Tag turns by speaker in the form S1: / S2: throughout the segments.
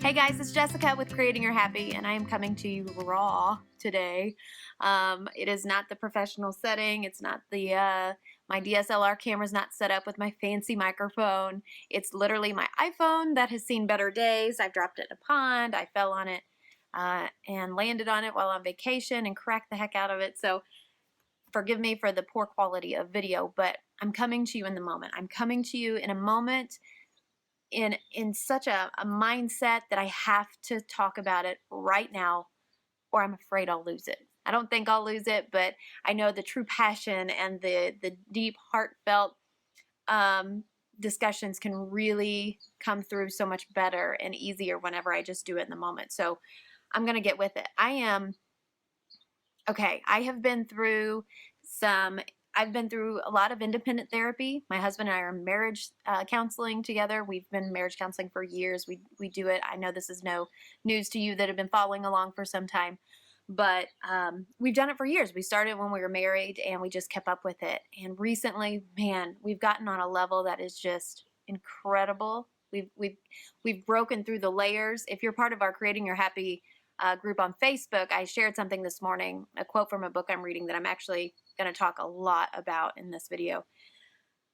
S1: Hey guys, it's Jessica with Creating Your Happy, and I am coming to you raw today. It is not the professional setting. It's not the my DSLR camera's not set up with my fancy microphone. It's literally my iPhone that has seen better days. I've dropped it in a pond. I fell on it and landed on it while on vacation and cracked the heck out of it. So forgive me for the poor quality of video, but I'm coming to you in the moment. I'm coming to you in a moment in such a mindset that I have to talk about it right now, or I'm afraid I'll lose it. I don't think I'll lose it, but I know the true passion and the deep, heartfelt discussions can really come through so much better and easier whenever I just do it in the moment. So I'm going to get with it. I have been through I've been through a lot of independent therapy. My husband and I are marriage counseling together. We've been marriage counseling for years. We do it. I know this is no news to you that have been following along for some time, but we've done it for years. We started when we were married and we just kept up with it. And recently, man, we've gotten on a level that is just incredible. We've broken through the layers. If you're part of our Creating Your Happy group on Facebook, I shared something this morning, a quote from a book I'm reading that I'm actually going to talk a lot about in this video.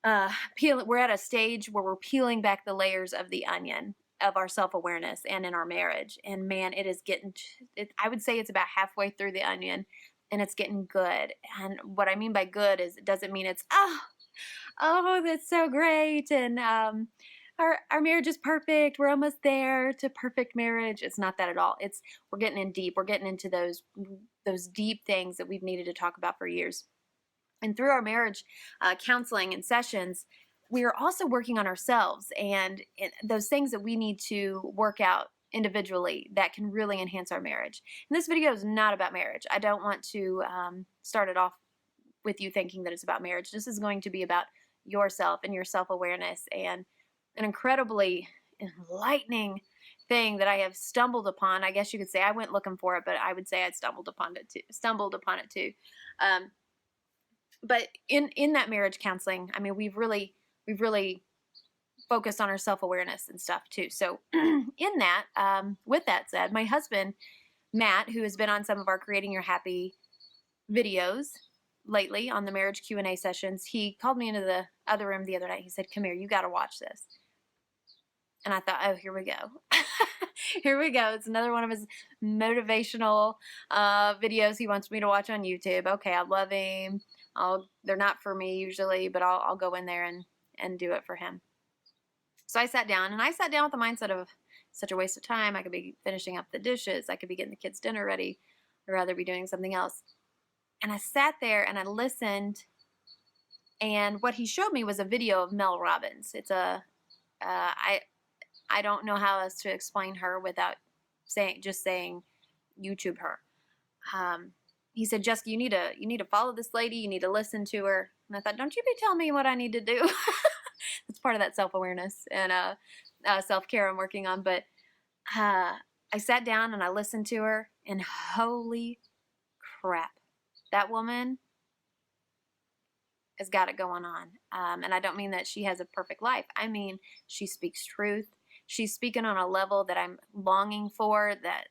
S1: We're at a stage where we're peeling back the layers of the onion of our self-awareness and in our marriage. And man, it is getting, I would say it's about halfway through the onion and it's getting good. And what I mean by good is it doesn't mean it's, oh, that's so great. And our marriage is perfect. We're almost there to perfect marriage. It's not that at all. We're getting in deep. We're getting into those deep things that we've needed to talk about for years. And through our marriage counseling and sessions, we are also working on ourselves and those things that we need to work out individually that can really enhance our marriage. And this video is not about marriage. I don't want to start it off with you thinking that it's about marriage. This is going to be about yourself and your self-awareness and an incredibly enlightening thing that I have stumbled upon. I guess you could say I went looking for it, but I would say I stumbled upon it too. But in that marriage counseling, I mean, we've really focused on our self-awareness and stuff too. So in that, with that said, my husband, Matt, who has been on some of our Creating Your Happy videos lately on the marriage Q&A sessions, he called me into the other room the other night. He said, "Come here, you got to watch this." And I thought, oh, here we go. Here we go. It's another one of his motivational videos he wants me to watch on YouTube. Okay, I love him. They're not for me usually, but I'll go in there and do it for him. So I sat down with the mindset of such a waste of time. I could be finishing up the dishes. I could be getting the kids' dinner ready. I'd rather be doing something else. And I sat there and I listened. And what he showed me was a video of Mel Robbins. It's I don't know how else to explain her without saying YouTube her. He said, "Jessica, you need to follow this lady. You need to listen to her." And I thought, don't you be telling me what I need to do. It's part of that self-awareness and self-care I'm working on. But I sat down and I listened to her, and holy crap, that woman has got it going on. And I don't mean that she has a perfect life. I mean, she speaks truth. She's speaking on a level that I'm longing for, that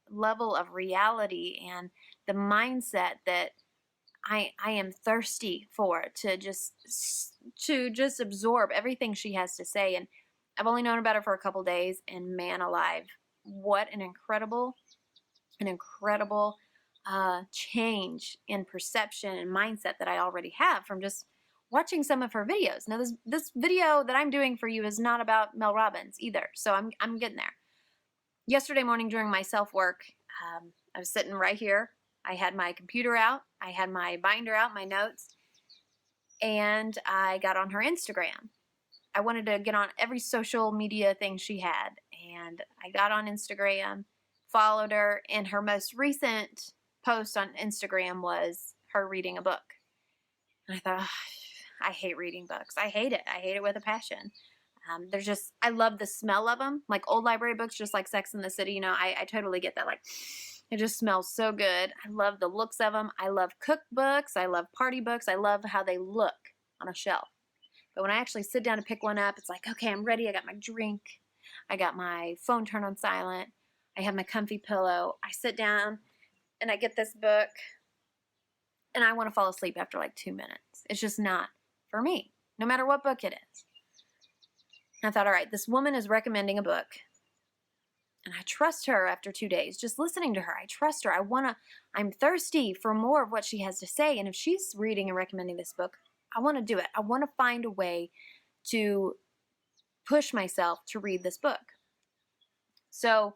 S1: level of reality and the mindset that I am thirsty for to just absorb everything she has to say. And I've only known about her for a couple days, and man alive, what an incredible change in perception and mindset that I already have from just watching some of her videos. Now, this video that I'm doing for you is not about Mel Robbins either, so I'm getting there. Yesterday morning during my self-work, I was sitting right here. I had my computer out. I had my binder out, my notes, and I got on her Instagram. I wanted to get on every social media thing she had, and I got on Instagram, followed her, and her most recent post on Instagram was her reading a book. And I thought, I hate reading books. I hate it. I hate it with a passion. I love the smell of them, like old library books, just like Sex and the City. You know, I totally get that. Like, it just smells so good. I love the looks of them. I love cookbooks. I love party books. I love how they look on a shelf. But when I actually sit down to pick one up, it's like, okay, I'm ready. I got my drink. I got my phone turned on silent. I have my comfy pillow. I sit down and I get this book and I want to fall asleep after like 2 minutes. It's just not for me, no matter what book it is. I thought, all right, this woman is recommending a book and I trust her after 2 days. Just listening to her, I trust her. I'm thirsty for more of what she has to say. And if she's reading and recommending this book, I want to do it. I want to find a way to push myself to read this book. So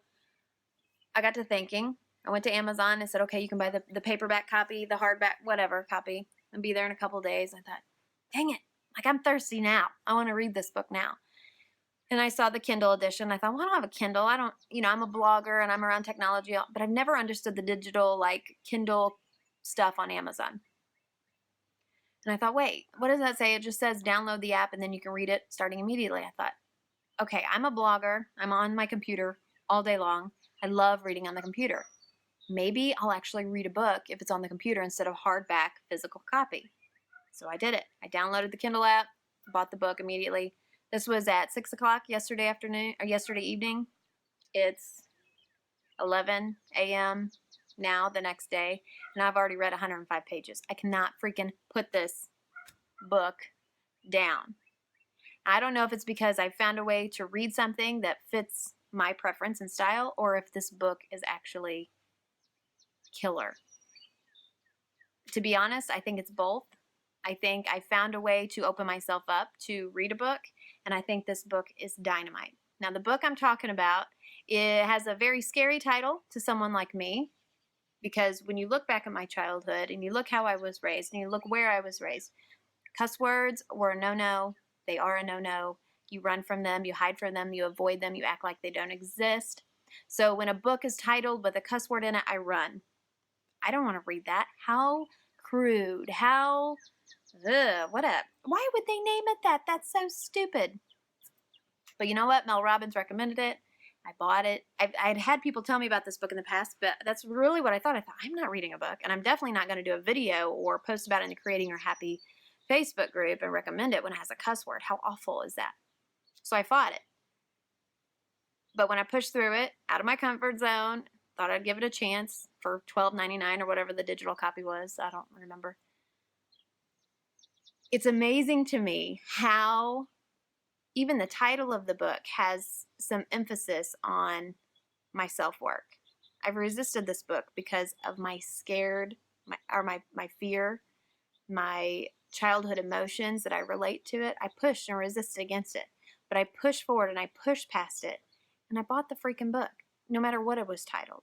S1: I got to thinking. I went to Amazon and said, okay, you can buy the paperback copy, the hardback, whatever copy, and be there in a couple days. I thought, dang it, like I'm thirsty now. I want to read this book now. And I saw the Kindle edition. I thought, well, I don't have a Kindle. I'm a blogger and I'm around technology, but I've never understood the digital, like Kindle stuff on Amazon. And I thought, wait, what does that say? It just says download the app and then you can read it starting immediately. I thought, okay, I'm a blogger. I'm on my computer all day long. I love reading on the computer. Maybe I'll actually read a book if it's on the computer instead of hardback physical copy. So I did it. I downloaded the Kindle app, bought the book immediately. This was at 6 o'clock yesterday evening. It's 11 a.m. now the next day, and I've already read 105 pages. I cannot freaking put this book down. I don't know if it's because I found a way to read something that fits my preference and style, or if this book is actually killer. To be honest, I think it's both. I think I found a way to open myself up to read a book, and I think this book is dynamite. Now, the book I'm talking about, it has a very scary title to someone like me, because when you look back at my childhood and you look how I was raised and you look where I was raised, cuss words were a no-no. They are a no-no. You run from them, you hide from them, you avoid them, you act like they don't exist. So when a book is titled with a cuss word in it, I run. I don't want to read that. How crude. Why would they name it that? That's so stupid. But you know what? Mel Robbins recommended it. I bought it. I'd had people tell me about this book in the past, but that's really what I thought. I thought, I'm not reading a book, and I'm definitely not going to do a video or post about it in the Creating Your Happy Facebook group and recommend it when it has a cuss word. How awful is that? So I fought it. But when I pushed through it, out of my comfort zone, thought I'd give it a chance for $12.99 or whatever the digital copy was. I don't remember. It's amazing to me how even the title of the book has some emphasis on my self-work. I've resisted this book because of my fear, my childhood emotions that I relate to it. I pushed and resisted against it. But I pushed forward and I pushed past it. And I bought the freaking book, no matter what it was titled.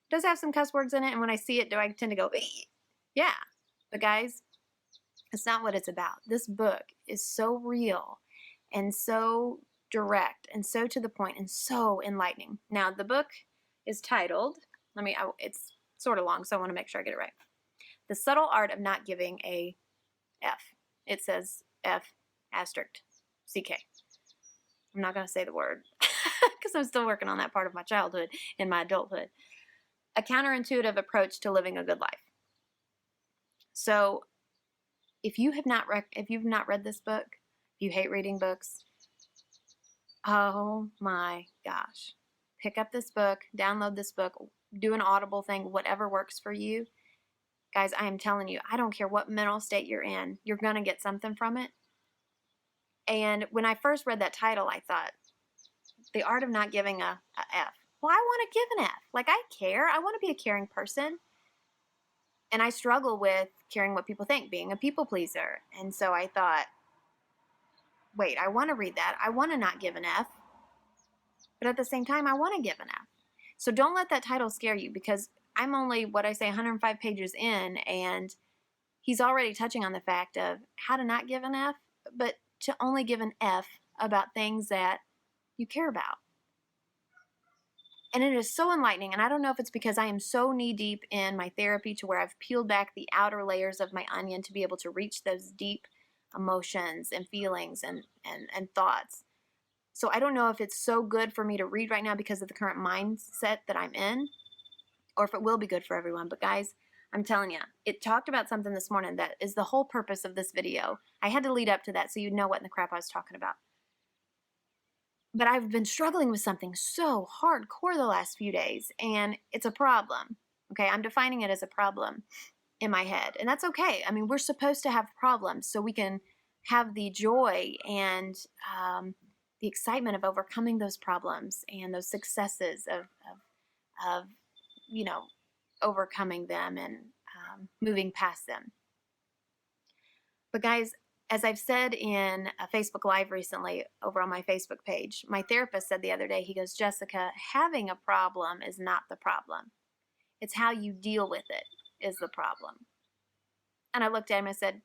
S1: It does have some cuss words in it, and when I see it, do I tend to go, ee? Yeah. But guys, it's not what it's about. This book is so real and so direct and so to the point and so enlightening. Now, the book is titled, it's sort of long, so I want to make sure I get it right. The Subtle Art of Not Giving a F. It says F asterisk CK. I'm not going to say the word because I'm still working on that part of my childhood in my adulthood. A Counterintuitive Approach to Living a Good Life. So if you've not read this book, if you hate reading books, oh my gosh. Pick up this book, download this book, do an Audible thing, whatever works for you. Guys, I am telling you, I don't care what mental state you're in, you're going to get something from it. And when I first read that title, I thought, The Art of Not Giving a F. Well, I want to give an F. Like, I care. I want to be a caring person. And I struggle with caring what people think, being a people pleaser. And so I thought, wait, I want to read that. I want to not give an F. But at the same time, I want to give an F. So don't let that title scare you, because I'm only, 105 pages in, and he's already touching on the fact of how to not give an F, but to only give an F about things that you care about. And it is so enlightening, and I don't know if it's because I am so knee-deep in my therapy to where I've peeled back the outer layers of my onion to be able to reach those deep emotions and feelings and thoughts. So I don't know if it's so good for me to read right now because of the current mindset that I'm in, or if it will be good for everyone. But guys, I'm telling you, it talked about something this morning that is the whole purpose of this video. I had to lead up to that so you'd know what in the crap I was talking about. but I've been struggling with something so hardcore the last few days, and it's a problem. Okay, I'm defining it as a problem in my head, and that's okay. I mean, we're supposed to have problems so we can have the joy and the excitement of overcoming those problems and those successes of you know, overcoming them and moving past them. But guys, as I've said in a Facebook Live recently over on my Facebook page, my therapist said the other day, he goes, Jessica, having a problem is not the problem. It's how you deal with it is the problem. And I looked at him and I said,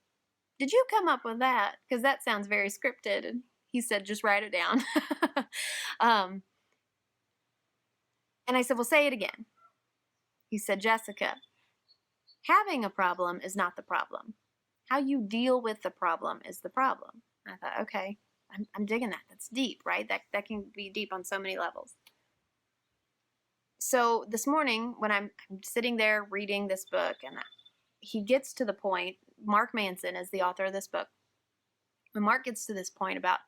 S1: did you come up with that? Because that sounds very scripted. And he said, just write it down. And I said, well, say it again. He said, Jessica, having a problem is not the problem. How you deal with the problem is the problem. And I thought, okay, I'm digging that. That's deep, right? That can be deep on so many levels. So this morning, when I'm sitting there reading this book, and he gets to the point, Mark Manson is the author of this book. When Mark gets to this point about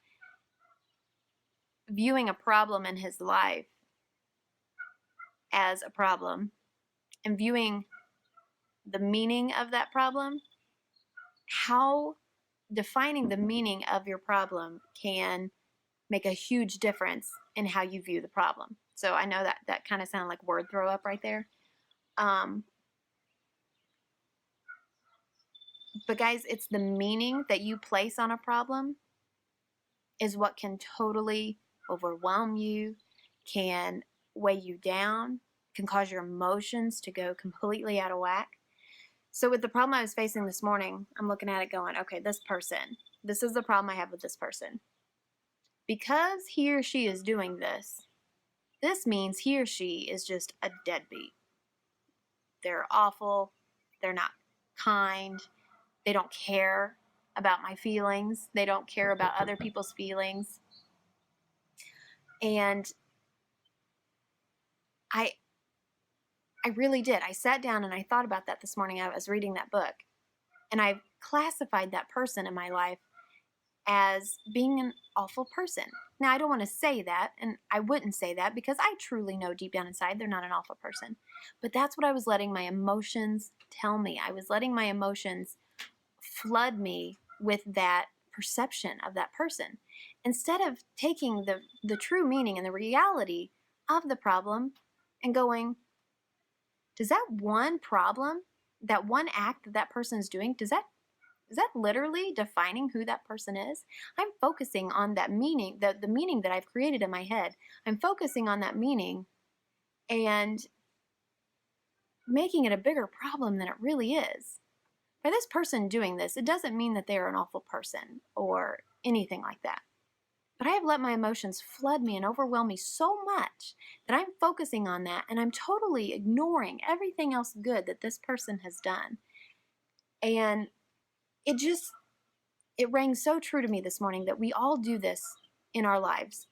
S1: viewing a problem in his life as a problem and viewing the meaning of that problem, how defining the meaning of your problem can make a huge difference in how you view the problem. So I know that kind of sounded like word throw up right there. But guys, it's the meaning that you place on a problem is what can totally overwhelm you, can weigh you down, can cause your emotions to go completely out of whack. So with the problem I was facing this morning, I'm looking at it going, okay, this is the problem I have with this person. Because he or she is doing this, this means he or she is just a deadbeat. They're awful. They're not kind. They don't care about my feelings. They don't care about other people's feelings. And I really did. I sat down and I thought about that this morning. I was reading that book. And I classified that person in my life as being an awful person. Now, I don't want to say that, and I wouldn't say that because I truly know deep down inside they're not an awful person. But that's what I was letting my emotions tell me. I was letting my emotions flood me with that perception of that person instead of taking the true meaning and the reality of the problem and going, does that one problem, that one act that person is doing, is that literally defining who that person is? I'm focusing on that meaning, the meaning that I've created in my head. I'm focusing on that meaning and making it a bigger problem than it really is. By this person doing this, it doesn't mean that they're an awful person or anything like that. But I have let my emotions flood me and overwhelm me so much that I'm focusing on that and I'm totally ignoring everything else good that this person has done. And it rang so true to me this morning that we all do this in our lives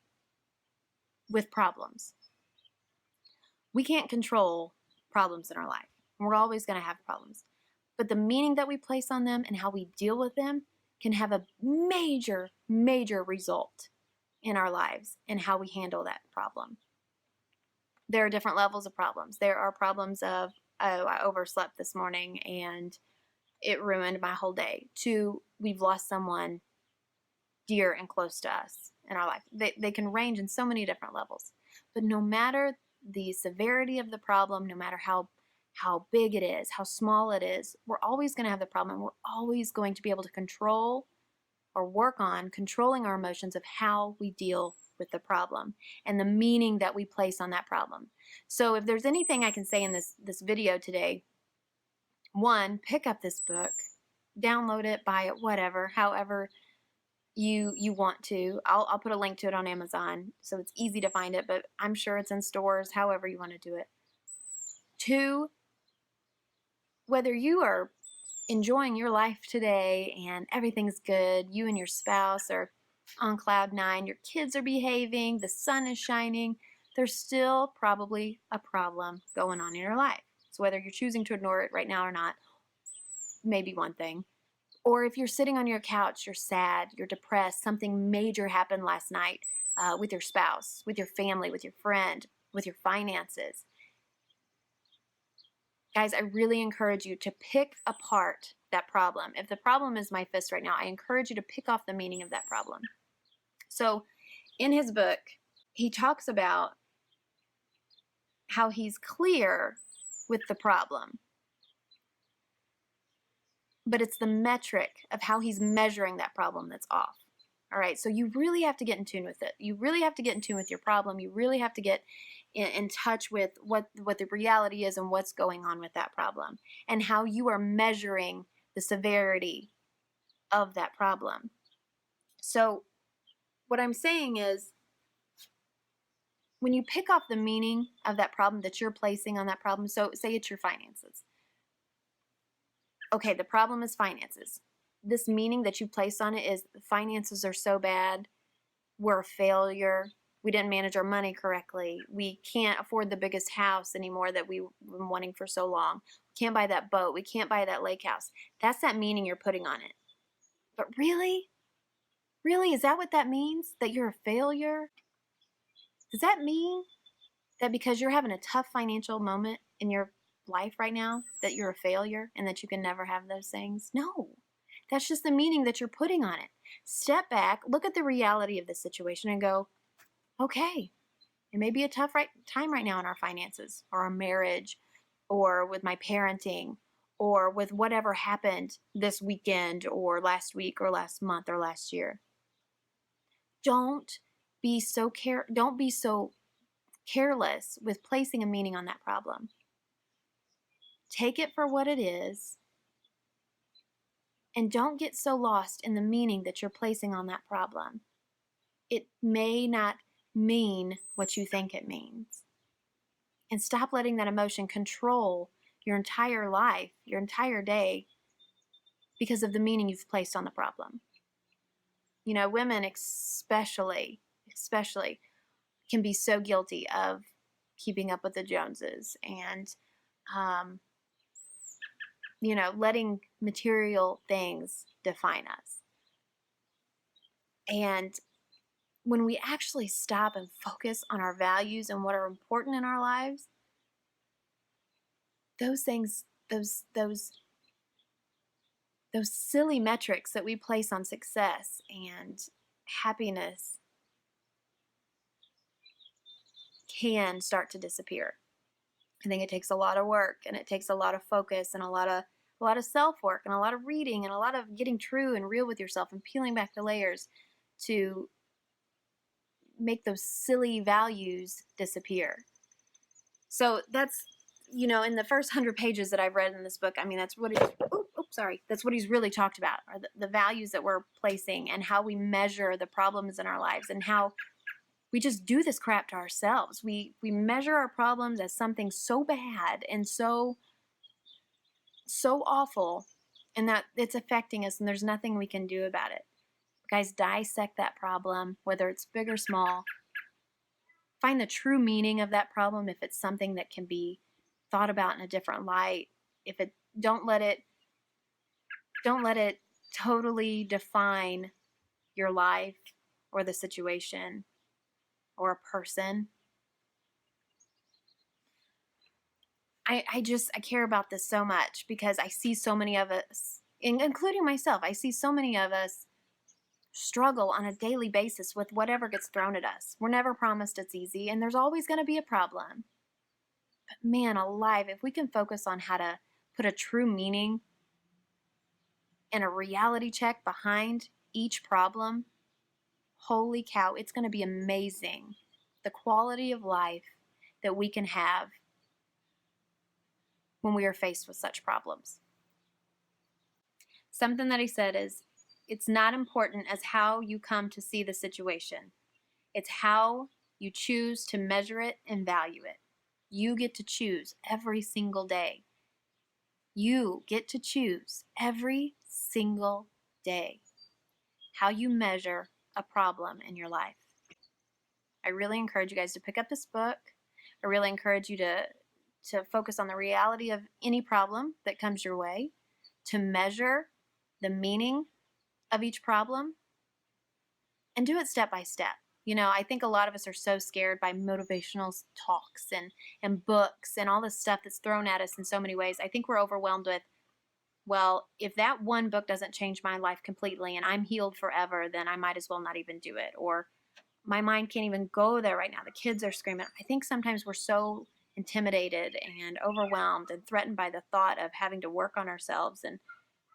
S1: with problems. We can't control problems in our life. We're always going to have problems. But the meaning that we place on them and how we deal with them can have a major, major result in our lives and how we handle that problem. There are different levels of problems. There are problems of, oh, I overslept this morning and it ruined my whole day, to we've lost someone dear and close to us in our life. They can range in so many different levels. But no matter the severity of the problem, no matter how big it is, how small it is, we're always going to have the problem. We're always going to be able to control or work on controlling our emotions of how we deal with the problem and the meaning that we place on that problem. So if there's anything I can say in this video today, one, pick up this book, download it, buy it, whatever, however you want to. I'll put a link to it on Amazon so it's easy to find it, but I'm sure it's in stores, however you want to do it. Two, whether you are enjoying your life today and everything's good, you and your spouse are on cloud nine, your kids are behaving, the sun is shining, there's still probably a problem going on in your life. So whether you're choosing to ignore it right now or not, maybe one thing, Or if you're sitting on your couch, you're sad, you're depressed, something major happened last night with your spouse, with your family, with your friend, with your finances. Guys, I really encourage you to pick apart that problem. If the problem is my fist right now, I encourage you to pick off the meaning of that problem. So in his book, he talks about how he's clear with the problem, but it's the metric of how he's measuring that problem that's off. All right, so you really have to get in tune with it. You really have to get in tune with your problem. You really have to get in touch with what the reality is and what's going on with that problem and how you are measuring the severity of that problem. So what I'm saying is, when you pick off the meaning of that problem that you're placing on that problem, so say it's your finances. Okay, the problem is finances. This meaning that you place on it is finances are so bad, we're a failure, we didn't manage our money correctly, we can't afford the biggest house anymore that we've been wanting for so long, we can't buy that boat, we can't buy that lake house. That's that meaning you're putting on it. But really? Really, is that what that means? That you're a failure? Does that mean that because you're having a tough financial moment in your life right now, that you're a failure and that you can never have those things? No. That's just the meaning that you're putting on it. Step back, look at the reality of the situation and go, okay, it may be a tough time right now in our finances or our marriage or with my parenting or with whatever happened this weekend or last week or last month or last year. Don't be so careless with placing a meaning on that problem. Take it for what it is, and don't get so lost in the meaning that you're placing on that problem. It may not mean what you think it means. And stop letting that emotion control your entire life, your entire day, because of the meaning you've placed on the problem. You know, women especially can be so guilty of keeping up with the Joneses and letting material things define us. And when we actually stop and focus on our values and what are important in our lives, those things, those silly metrics that we place on success and happiness can start to disappear. I think it takes a lot of work, and it takes a lot of focus and a lot of self-work and a lot of reading and a lot of getting true and real with yourself and peeling back the layers to make those silly values disappear. So that's, in the first 100 pages that I've read in this book, I mean, that's what that's what he's really talked about, are the values that we're placing and how we measure the problems in our lives and how we just do this crap to ourselves. We measure our problems as something so bad and so awful, and that it's affecting us and there's nothing we can do about it. Guys, dissect that problem, whether it's big or small. Find the true meaning of that problem if it's something that can be thought about in a different light. Don't let it totally define your life or the situation or a person. I care about this so much because I see so many of us, including myself, I see so many of us struggle on a daily basis with whatever gets thrown at us. We're never promised it's easy, and there's always going to be a problem. But man alive, if we can focus on how to put a true meaning and a reality check behind each problem, holy cow, it's going to be amazing. The quality of life that we can have when we are faced with such problems. Something that he said is, it's not important as how you come to see the situation. It's how you choose to measure it and value it. You get to choose every single day. You get to choose every single day how you measure a problem in your life. I really encourage you guys to pick up this book. I really encourage you to focus on the reality of any problem that comes your way, to measure the meaning of each problem, and do it step by step. You know, I think a lot of us are so scared by motivational talks and books and all this stuff that's thrown at us in so many ways. I think we're overwhelmed with, well, if that one book doesn't change my life completely and I'm healed forever, then I might as well not even do it. Or my mind can't even go there right now. The kids are screaming. I think sometimes we're so intimidated and overwhelmed and threatened by the thought of having to work on ourselves and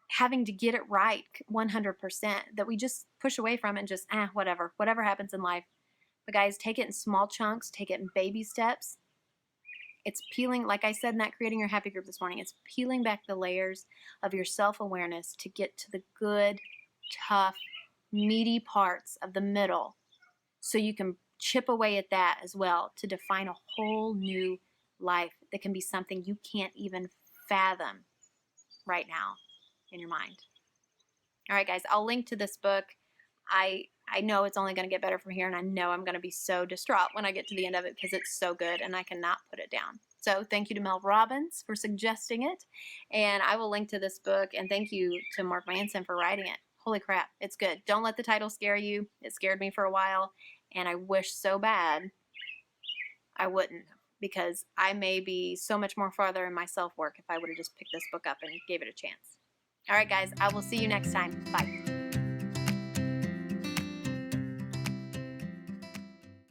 S1: having to get it right 100% that we just push away from it and just, whatever happens in life. But guys, take it in small chunks, take it in baby steps. It's peeling, like I said in that Creating Your Happy group this morning, it's peeling back the layers of your self-awareness to get to the good, tough, meaty parts of the middle so you can chip away at that as well to define a whole new life that can be something you can't even fathom right now in your mind. All right, guys, I'll link to this book. I know it's only going to get better from here, and I know I'm going to be so distraught when I get to the end of it because it's so good and I cannot put it down. So thank you to Mel Robbins for suggesting it, and I will link to this book, and thank you to Mark Manson for writing it. Holy crap, it's good. Don't let the title scare you. It scared me for a while, and I wish so bad I wouldn't, because I may be so much more farther in my self-work if I would have just picked this book up and gave it a chance. All right, guys, I will see you next time. Bye.